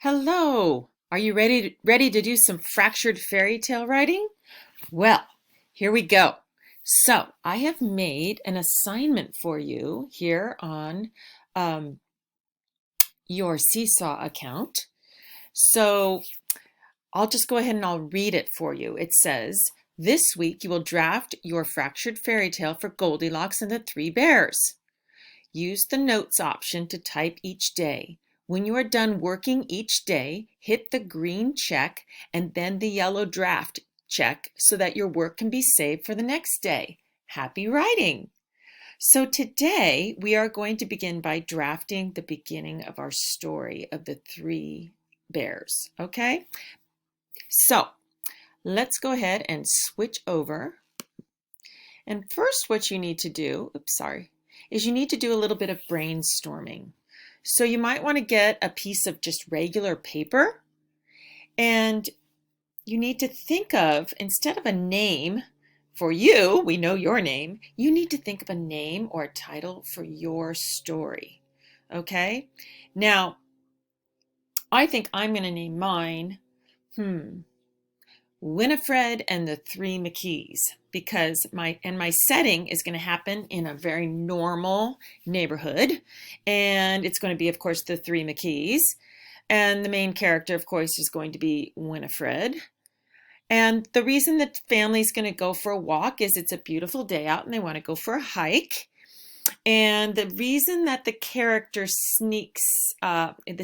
Hello! Are you ready to do some fractured fairy tale writing? Well, here we go. So, I have made an assignment for you here on um, your Seesaw account. So, I'll just go ahead and I'll read it for you. It says, this week you will draft your fractured fairy tale for Goldilocks and the Three Bears. Use the notes option to type each day. When you are done working each day, hit the green check and then the yellow draft check so that your work can be saved for the next day. Happy writing! So today we are going to begin by drafting the beginning of our story of the Three Bears, okay? So let's go ahead and switch over. And first what you need to do, is you need to do a little bit of brainstorming. So you might want to get a piece of just regular paper and you need to think of, instead of a name for you, we know your name, you need to think of a name or a title for your story. Okay? Now, I think I'm going to name mine, Winifred and the Three McKees, because my setting is going to happen in a very normal neighborhood, and it's going to be, of course, the Three McKees, and the main character, of course, is going to be Winifred. And the reason that family's going to go for a walk is it's a beautiful day out and they want to go for a hike. And the reason that the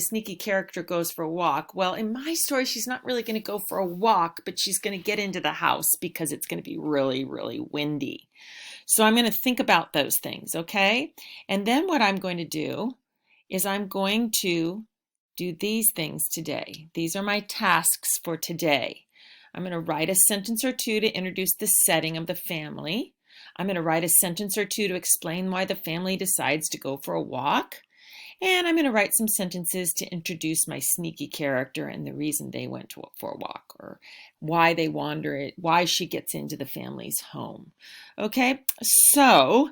sneaky character goes for a walk, well, in my story, she's not really going to go for a walk, but she's going to get into the house because it's going to be really, really windy. So I'm going to think about those things, okay? And then what I'm going to do is I'm going to do these things today. These are my tasks for today. I'm going to write a sentence or two to introduce the setting of the family. I'm going to write a sentence or two to explain why the family decides to go for a walk. And I'm going to write some sentences to introduce my sneaky character and the reason they went for a walk, or why they wander, why she gets into the family's home. Okay, so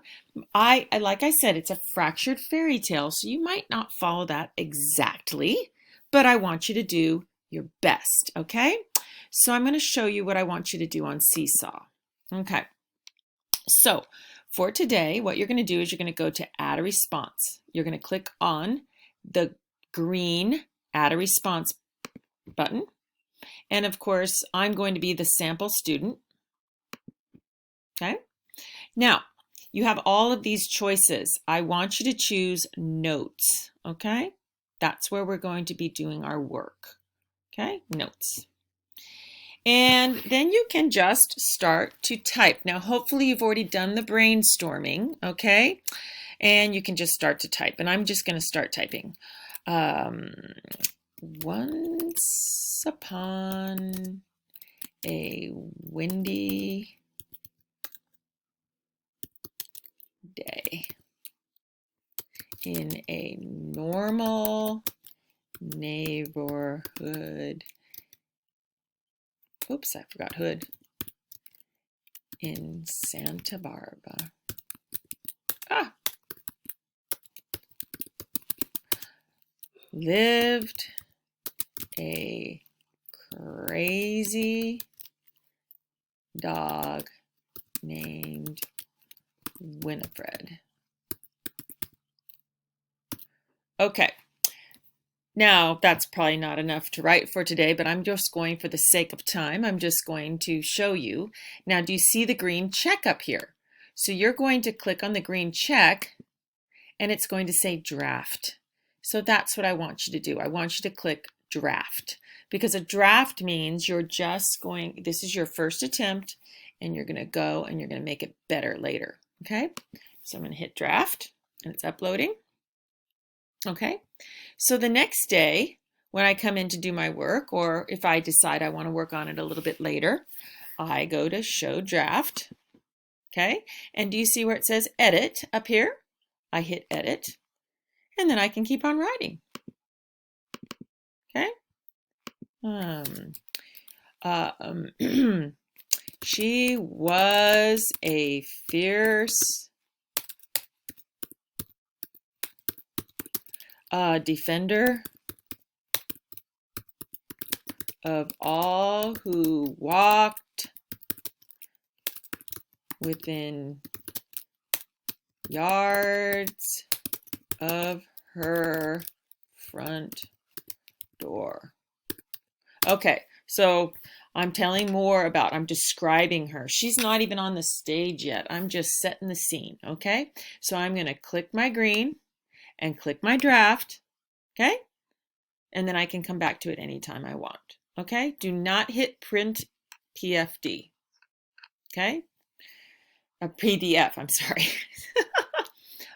like I said, it's a fractured fairy tale, so you might not follow that exactly, but I want you to do your best, okay? So I'm going to show you what I want you to do on Seesaw. Okay. So for today, what you're going to do is you're going to go to Add a Response. You're going to click on the green Add a Response button. And of course, I'm going to be the sample student. Okay. Now, you have all of these choices. I want you to choose Notes. Okay. That's where we're going to be doing our work. Okay. Notes. And then you can just start to type. Now, hopefully you've already done the brainstorming, okay? And you can just start to type. And I'm just going to start typing. Once upon a windy day in a normal neighborhood. Oops, I forgot hood. In Santa Barbara. Lived a crazy dog named Winifred. Okay. Now, that's probably not enough to write for today, but I'm just going, for the sake of time, I'm just going to show you. Now, do you see the green check up here? So you're going to click on the green check, and it's going to say draft. So that's what I want you to do. I want you to click draft, because a draft means you're just going, this is your first attempt, and you're going to go and you're going to make it better later. Okay? So I'm going to hit draft, and it's uploading. Okay, so the next day when I come in to do my work, or if I decide I want to work on it a little bit later, I go to show draft. Okay, and do you see where it says edit up here? I hit edit, and then I can keep on writing. Okay. She was a fierce defender of all who walked within yards of her front door. Okay, so I'm describing her. She's not even on the stage yet. I'm just setting the scene, okay? So I'm going to click my green and click my draft, okay? And then I can come back to it anytime I want, okay? Do not hit print PFD, okay? A PDF, I'm sorry.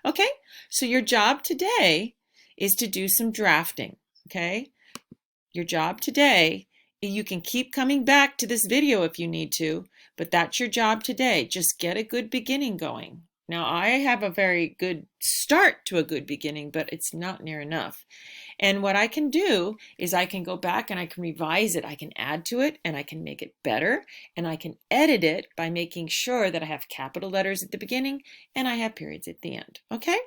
Okay, so your job today is to do some drafting, okay? Your job today, you can keep coming back to this video if you need to, but that's your job today. Just get a good beginning going. Now, I have a very good start to a good beginning, but it's not near enough. And what I can do is I can go back and I can revise it. I can add to it and I can make it better. And I can edit it by making sure that I have capital letters at the beginning and I have periods at the end. Okay?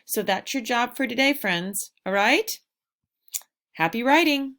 So that's your job for today, friends. All right? Happy writing.